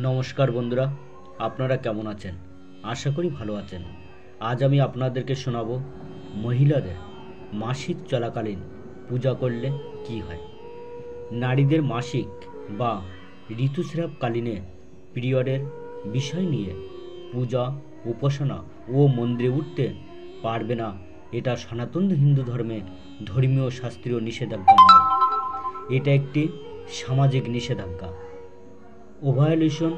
নমস্কার বন্ধুরা, আপনারা কেমন আছেন? আশা করি ভালো আছেন। আজ আমি আপনাদেরকে শোনাবো মহিলাদের মাসিক চলাকালীন পূজা করলে কি হয়। নারীদের মাসিক বা ঋতুস্রাবকালীনে পিরিয়ডের বিষয় নিয়ে পূজা, উপাসনা ও মন্দিরে উঠতে পারবে না, এটা সনাতন হিন্দু ধর্মে ধর্মীয় শাস্ত্রীয় নিষেধাজ্ঞা নয়, এটা একটি সামাজিক নিষেধাজ্ঞা। ওভাইলেশন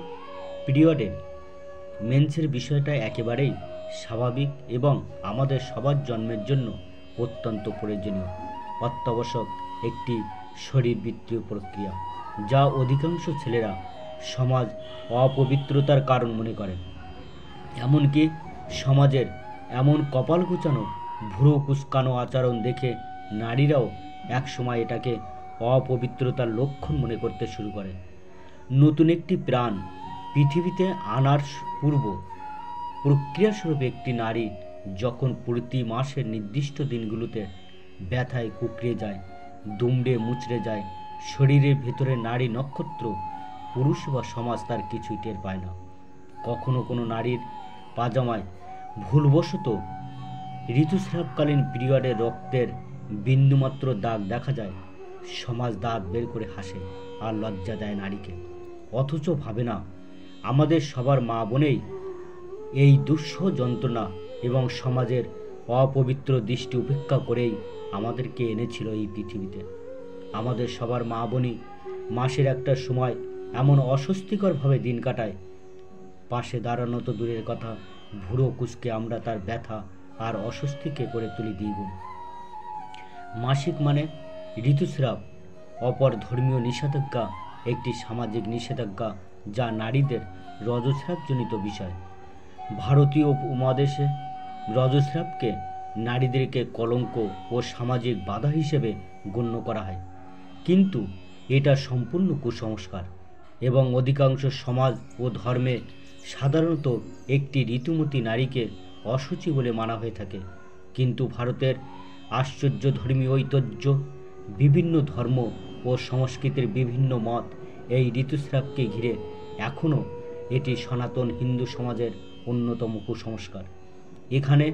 পিরিয়ডের মেন্সের বিষয়টা একেবারেই স্বাভাবিক এবং আমাদের সবার জন্মের জন্য অত্যন্ত প্রয়োজনীয়, অত্যাবশ্যক একটি শরীরবৃত্তীয় প্রক্রিয়া, যা অধিকাংশ ছেলেরা সমাজ অপবিত্রতার কারণ মনে করে। এমনকি সমাজের এমন কপাল কুচানো, ভুরু কুচকানো আচরণ দেখে নারীরাও একসময় এটাকে অপবিত্রতার লক্ষণ মনে করতে শুরু করে। নতুন একটি প্রাণ পৃথিবীতে আনার পূর্ব প্রক্রিয়াস্বরূপ একটি নারী যখন প্রতি মাসের নির্দিষ্ট দিনগুলোতে ব্যথায় কুঁকড়ে যায়, দুমড়ে মুচড়ে যায়, শরীরের ভেতরে নারী নক্ষত্র, পুরুষ বা সমাজ তার কিছুই টের পায় না। কখনো কোনো নারীর পাজামায় ভুলবশত ঋতুস্রাবকালীন পিরিয়ডে রক্তের বিন্দুমাত্র দাগ দেখা যায়, সমাজ দাঁত বের করে হাসে আর লজ্জা দেয় নারীকে, অথচ ভাবে না আমাদের সবার মা বোনেই এই দুঃসহ যন্ত্রণা এবং সমাজের অপবিত্র দৃষ্টি উপেক্ষা করেই আমাদেরকে এনেছিল এই পৃথিবীতে। আমাদের সবার মা বোনই মাসের একটা সময় এমন অস্বস্তিকরভাবে দিন কাটায়, পাশে দাঁড়ানো তো দূরের কথা, ভুরো কুচকে আমরা তার ব্যথা আর অস্বস্তিকে করে তুলি দ্বিগুণ। মাসিক মানে ঋতুস্রাব অপর ধর্মীয় নিষেধাজ্ঞা একটি সামাজিক নিষেধাজ্ঞা, যা নারীদের রজস্রাবজনিত বিষয়। ভারতীয় উপমহাদেশে রজস্রাবকে নারীদেরকে কলঙ্ক ও সামাজিক বাধা হিসেবে গণ্য করা হয়, কিন্তু এটা সম্পূর্ণ কুসংস্কার এবং অধিকাংশ সমাজ ও ধর্মে সাধারণত একটি ঋতুমতী নারীকে অশুচি বলে মানা হয়ে থাকে। কিন্তু ভারতের আশ্চর্য ধর্মীয় ঐতিহ্য, বিভিন্ন ধর্ম ও সংস্কৃতির বিভিন্ন মত এই ঋতুস্রাবকে ঘিরে এখনও এটি সনাতন হিন্দু সমাজের অন্যতম কুসংস্কার। এখানে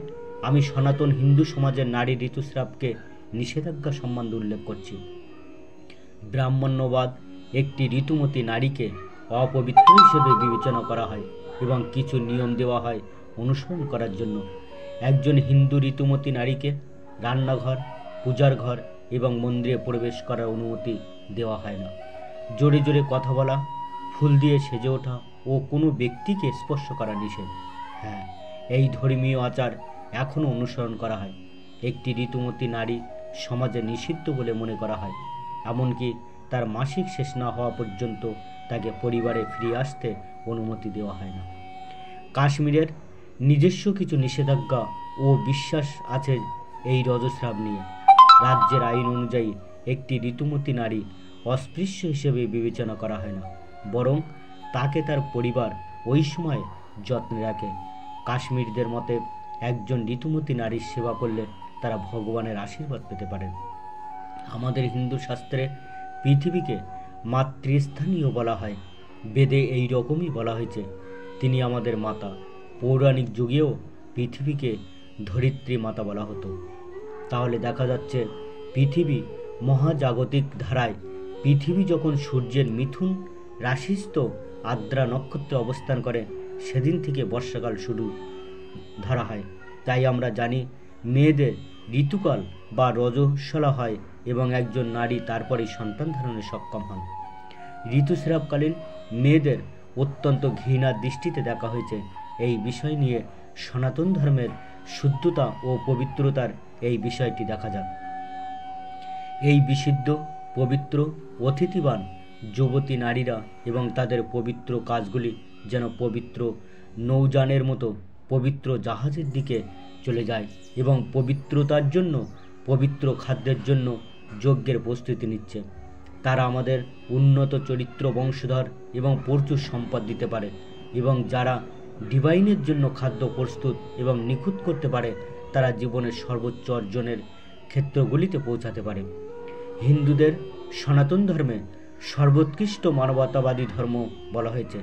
আমি সনাতন হিন্দু সমাজের নারী ঋতুস্রাবকে নিষেধাজ্ঞা সম্বন্ধে উল্লেখ করছি। ব্রাহ্মণ্যবাদ একটি ঋতুমতী নারীকে অপবিত্র হিসেবে বিবেচনা করা হয় এবং কিছু নিয়ম দেওয়া হয় অনুসরণ করার জন্য। একজন হিন্দু ঋতুমতী নারীকে রান্নাঘর, পূজার ঘর এবং মন্দিরে প্রবেশ করার অনুমতি দেওয়া হয় না। জোরে জোরে কথা বলা, ফুল দিয়ে সেজে ওঠা ও কোনো ব্যক্তিকে স্পর্শ করা নিষেধ। হ্যাঁ, এই ধর্মীয় আচার এখনও অনুসরণ করা হয়। একটি ঋতুমতী নারী সমাজে নিষিদ্ধ বলে মনে করা হয়, এমনকি তার মাসিক শেষ না হওয়া পর্যন্ত তাকে পরিবারে ফিরে আসতে অনুমতি দেওয়া হয় না। কাশ্মীরের নিজস্ব কিছু নিষেধাজ্ঞা ও বিশ্বাস আছে এই রজস্রাব নিয়ে। রাজ্যের আইন অনুযায়ী একটি ঋতুমতী নারী অস্পৃশ্য হিসেবে বিবেচনা করা হয় না, বরং তাকে তার পরিবার ওই সময় যত্নে রাখে। কাশ্মীরদের মতে একজন ঋতুমতী নারীর সেবা করলে তারা ভগবানের আশীর্বাদ পেতে পারেন। আমাদের হিন্দু শাস্ত্রে পৃথিবীকে মাতৃস্থানীয় বলা হয়। বেদে এই রকমই বলা হয়েছে, তিনি আমাদের মাতা। পৌরাণিক যুগেও পৃথিবীকে ধরিত্রী মাতা বলা হতো। তাহলে দেখা যাচ্ছে পৃথিবী মহাজাগতিক ধারায় পৃথিবী যখন সূর্যের মিথুন রাশিস্থ আদ্রা নক্ষত্রে অবস্থান করে, সেদিন থেকে বর্ষাকাল শুরু ধরা হয়। তাই আমরা জানি মেয়েদের ঋতুকাল বা রজস্বলা হয় এবং একজন নারী তারপরেই সন্তান ধারণে সক্ষম হন। ঋতুস্রাবকালীন মেয়েদের অত্যন্ত ঘৃণার দৃষ্টিতে দেখা হয়েছে। এই বিষয় নিয়ে সনাতন ধর্মের শুদ্ধতা ও পবিত্রতার এই বিষয়টি দেখা যায়। এই বিশুদ্ধ, পবিত্র, অতিথিবান যুবতী নারীরা এবং তাদের পবিত্র কাজগুলি যেন পবিত্র নৌযানের মতো পবিত্র জাহাজের দিকে চলে যায় এবং পবিত্রতার জন্য, পবিত্র খাদ্যের জন্য যজ্ঞের প্রস্তুতি নিচ্ছে। তারা আমাদের উন্নত চরিত্র, বংশধর এবং প্রচুর সম্পদ দিতে পারে, এবং যারা ডিভাইনের জন্য খাদ্য প্রস্তুত এবং নিখুঁত করতে পারে, তারা জীবনের সর্বোচ্চ অর্জনের ক্ষেত্রগুলিতে পৌঁছাতে পারে। হিন্দুদের সনাতন ধর্মে সর্বোৎকৃষ্ট মানবতাবাদী ধর্ম বলা হয়েছে,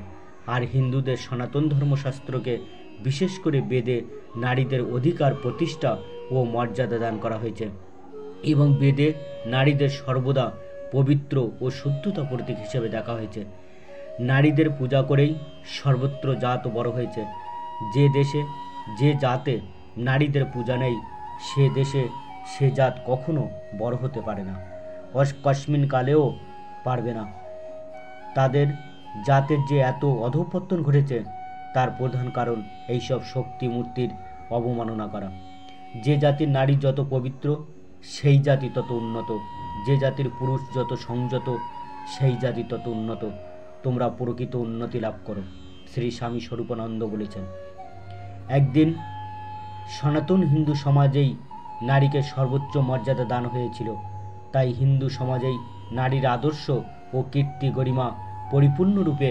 আর হিন্দুদের সনাতন ধর্মশাস্ত্রকে বিশেষ করে বেদে নারীদের অধিকার প্রতিষ্ঠা ও মর্যাদা দান করা হয়েছে এবং বেদে নারীদের সর্বদা পবিত্র ও শুদ্ধতা প্রতীক হিসেবে দেখা হয়েছে। নারীদের পূজা করেই সর্বত্র জাত বড় হয়েছে। যে দেশে যে জাতে নারীদের পূজা নেই সে দেশে সে জাত কখনো বড় হতে পারে না, কস্মিন কালেও পারবে না। তাদের জাতের যে এত অধঃপতন ঘটেছে তার প্রধান কারণ এইসব শক্তি মূর্তির অবমাননা করা। যে জাতির নারী যত পবিত্র সেই জাতি তত উন্নত, যে জাতির পুরুষ যত সংযত সেই জাতি তত উন্নত। তোমরা প্রকৃত উন্নতি লাভ করো, শ্রী স্বামী স্বরূপানন্দ বলেছেন। একদিন সনাতন হিন্দু সমাজেই নারীকে সর্বোচ্চ মর্যাদা দান হয়েছিল, তাই হিন্দু সমাজেই নারীর আদর্শ ও কীর্তি গরিমা পরিপূর্ণরূপে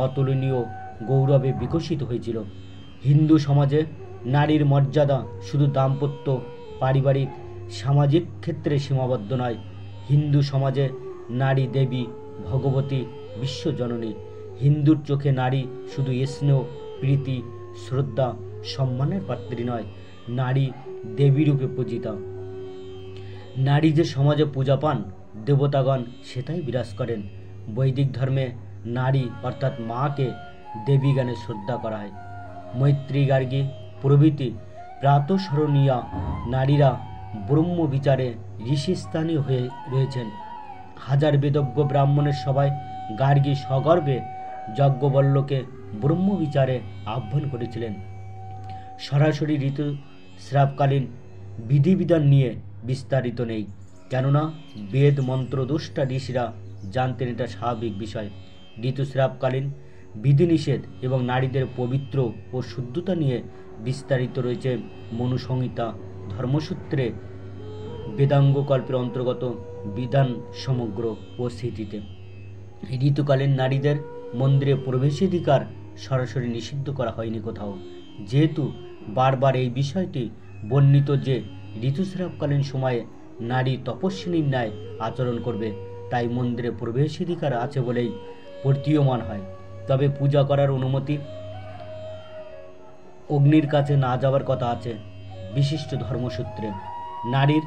অতুলনীয় গৌরবে বিকশিত হয়েছিল। হিন্দু সমাজে নারীর মর্যাদা শুধু দাম্পত্য, পারিবারিক, সামাজিক ক্ষেত্রে সীমাবদ্ধ নয়। হিন্দু সমাজে নারী দেবী, ভগবতী, বিশ্বজননী। হিন্দুর চোখে নারী শুধু স্নেহ, প্রীতি, শ্রদ্ধা, সম্মানের পাত্রী নয়, নারী দেবীরূপে পূজিতা। নারী যে সমাজে পূজা পান, দেবতাগণ সেটাই বিরাজ করেন। বৈদিক ধর্মে নারী অর্থাৎ মাকে দেবী জ্ঞানে শ্রদ্ধা করা হয়। মৈত্রী, গার্গী প্রভৃতি প্রাতঃস্মরণীয়া নারীরা ব্রহ্ম বিচারে ঋষিস্থানীয় হয়ে রয়েছেন। হাজার বেদজ্ঞ ব্রাহ্মণের সভায় গার্গী সগর্বে যজ্ঞবল্লকে ব্রহ্ম বিচারে আহ্বান করেছিলেন। সরাসরি ঋতুস্রাবকালীন বিধিবিধান নিয়ে বিস্তারিত নেই, কেননা বেদ মন্ত্রদুষ্টা ঋষিরা জানতেন এটা স্বাভাবিক বিষয়। ঋতুস্রাবকালীন বিধিনিষেধ এবং নারীদের পবিত্র ও শুদ্ধতা নিয়ে বিস্তারিত রয়েছে মনুসংহিতা ধর্মসূত্রে বেদাঙ্গকল্পের অন্তর্গত বিধান সমগ্র ও স্মৃতিতে। ঋতুকালীন নারীদের মন্দিরে প্রবেশাধিকার সরাসরি নিষিদ্ধ করা হয়নি কোথাও, যেহেতু বারবার এই বিষয়টি বর্ণিত যে ঋতুস্রাবকালীন সময়ে নারী তপস্বিনীর ন্যায় আচরণ করবে, তাই মন্দিরে প্রবেশাধিকার আছে বলেই প্রতীয়মান হয়। তবে পূজা করার অনুমতি, অগ্নির কাছে না যাওয়ার কথা আছে বিশিষ্ট ধর্মসূত্রে। নারীর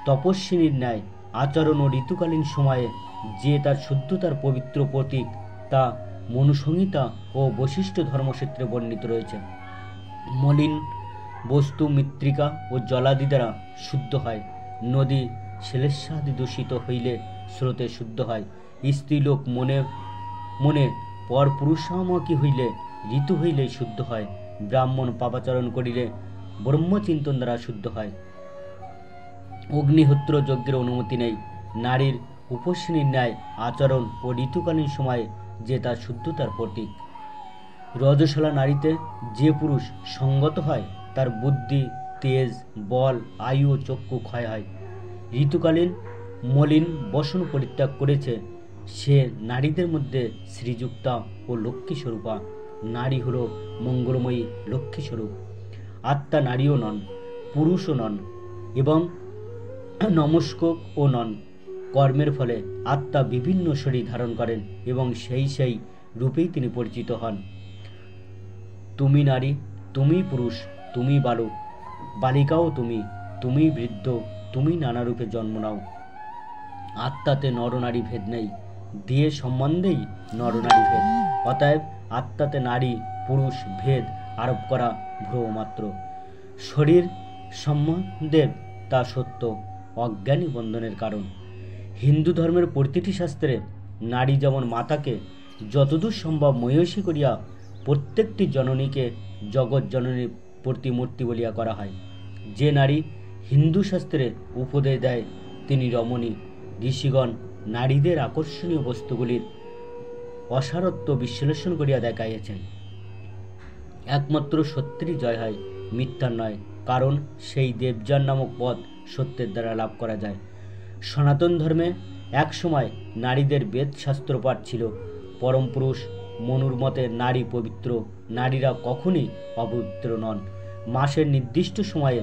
তপস্বিনীর ন্যায় আচরণ ও ঋতুকালীন সময়ে যে তার শুদ্ধতার পবিত্র প্রতীক তা মনুসংহিতা ও বৈশিষ্ট্য ধর্মসূত্রে বর্ণিত রয়েছে। মলিন বস্তু মৃত্তিকা ও জলাদি দ্বারা শুদ্ধ হয়। নদী শ্লেষাদি দূষিত হইলে স্রোতে শুদ্ধ হয়। স্ত্রীলোক মনে মনে পরপুরুষামুখী হইলে ঋতু হইলেই শুদ্ধ হয়। ব্রাহ্মণ পাপাচরণ করিলে ব্রহ্মচিন্তন দ্বারা শুদ্ধ হয়। অগ্নিহোত্র যজ্ঞের অনুমতি নেই। নারীর উপসিনীর ন্যায় আচরণ ও ঋতুকালীন সময়ে যে তার শুদ্ধতার প্রতীক। রজস্বলা নারীতে যে পুরুষ সঙ্গত হয় তার বুদ্ধি, তেজ, বল, আয়ু ও চক্ষু ক্ষয় হয়। ঋতুকালীন মলিন বসন পরিত্যাগ করেছে সে নারীদের মধ্যে শ্রীযুক্তা ও লক্ষ্মী স্বরূপা। নারী হল মঙ্গলময়ী লক্ষ্মী স্বরূপ। আত্মা নারীও নন, পুরুষও নন এবং নমস্কক ও নন। কর্মের ফলে আত্মা বিভিন্ন শরীর ধারণ করেন এবং সেই রূপেই তিনি পরিচিত হন। তুমি নারী, তুমি পুরুষ, তুমি বালক, বালিকাও তুমি বৃদ্ধ, তুমি নানা রূপে জন্ম নাও। আত্মাতে নরনারী ভেদ নেই, দেহ সম্বন্ধেই নরনারী ভেদ। অতএব আত্মাতে নারী পুরুষ ভেদ আরোপ করা ভ্রম মাত্র। শরীর সম্বন্ধে তা সত্য, অজ্ঞানী বন্ধনের কারণ। হিন্দু ধর্মের প্রতিটি শাস্ত্রে নারী যেমন মাতাকে যতদূর সম্ভব মহিষী করিয়া প্রত্যেকটি জননীকে জগৎ জননীর প্রতিমূর্তি বলিয়া করা হয়। যে নারী হিন্দু শাস্ত্রে উপদেশ দেয় তিনি রমণী। ঋষিগণ নারীদের আকর্ষণীয় বস্তুগুলির অসারত্ব বিশ্লেষণ করিয়া দেখাইয়াছেন। একমাত্র সত্যেরই জয় হয়, মিথ্যার নয়, কারণ সেই দেবযান নামক পদ সত্যের দ্বারা লাভ করা যায়। সনাতন ধর্মে এক সময় নারীদের বেদ শাস্ত্রপাঠ ছিল। পরম পুরুষ মনুর মতে নারী পবিত্র, নারীরা কখনই অপবিত্র নন। মাসের নির্দিষ্ট সময়ে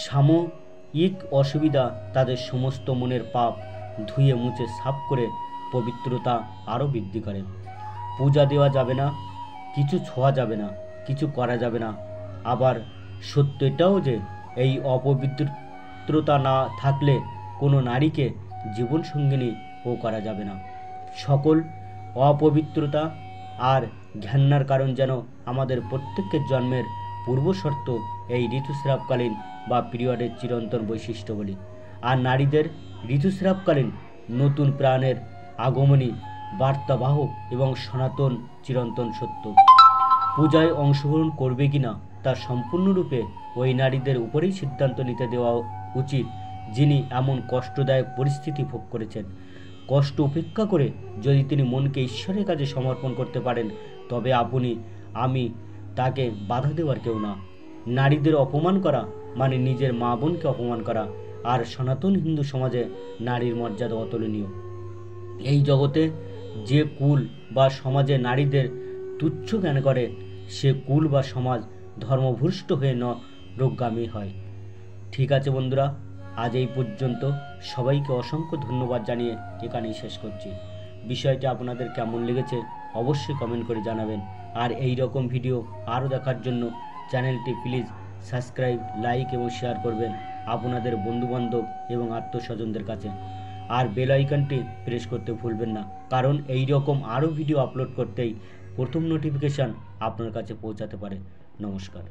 সাময়িক অসুবিধা তাদের সমস্ত মনের পাপ ধুয়ে মুছে সাফ করে পবিত্রতা আরও বৃদ্ধি করে। পূজা দেওয়া যাবে না, কিছু ছোঁয়া যাবে না, কিছু করা যাবে না। আবার সত্য এটাও যে এই অপবিত্রতা না থাকলে কোনো নারীকে জীবনসঙ্গিনীও করা যাবে না। সকল অপবিত্রতা আর ঘেন্নার কারণ যেন আমাদের প্রত্যেকের জন্মের পূর্বশর্ত এই ঋতুস্রাবকালীন বা পিরিয়ডের চিরন্তন বৈশিষ্ট্য বলি। আর নারীদের ঋতুস্রাবকালীন নতুন প্রাণের আগমনী বার্তাবাহক এবং সনাতন চিরন্তন সত্য। পূজায় অংশগ্রহণ করবে কিনা তা সম্পূর্ণরূপে ওই নারীদের উপরেই সিদ্ধান্ত নিতে দেওয়া উচিত, যিনি এমন কষ্টদায়ক পরিস্থিতি ভোগ করেছেন। কষ্ট উপেক্ষা করে যদি তিনি মনকে ঈশ্বরের কাছে সমর্পণ করতে পারেন, তবে আমি তাকে বাধা দেওয়ার কেউ না। নারীদের অপমান করা মানে নিজের মা বোনকে অপমান করা, আর সনাতন হিন্দু সমাজে নারীর মর্যাদা অতুলনীয়। এই জগতে যে কুল বা সমাজে নারীদের তুচ্ছ জ্ঞান করে, সে কুল বা সমাজ ধর্মভ্রষ্ট হয়ে নরকগামী হয়। ঠিক আছে বন্ধুরা, আজ এই পর্যন্ত। সবাইকে অসংখ্য ধন্যবাদ জানিয়ে এখানেই শেষ করছি। বিষয়টি আপনাদের কেমন লেগেছে অবশ্যই কমেন্ট করে জানাবেন। আর এই রকম ভিডিও আরও দেখার জন্য চ্যানেলটি প্লিজ সাবস্ক্রাইব, লাইক এবং শেয়ার করবেন আপনাদের বন্ধুবান্ধব এবং আত্মস্বজনদের কাছে। আর বেল আইকনটি প্রেস করতে ভুলবেন না, কারণ এই রকম আরও ভিডিও আপলোড করতেই প্রথম নোটিফিকেশান আপনার কাছে পৌঁছাতে পারে। নমস্কার।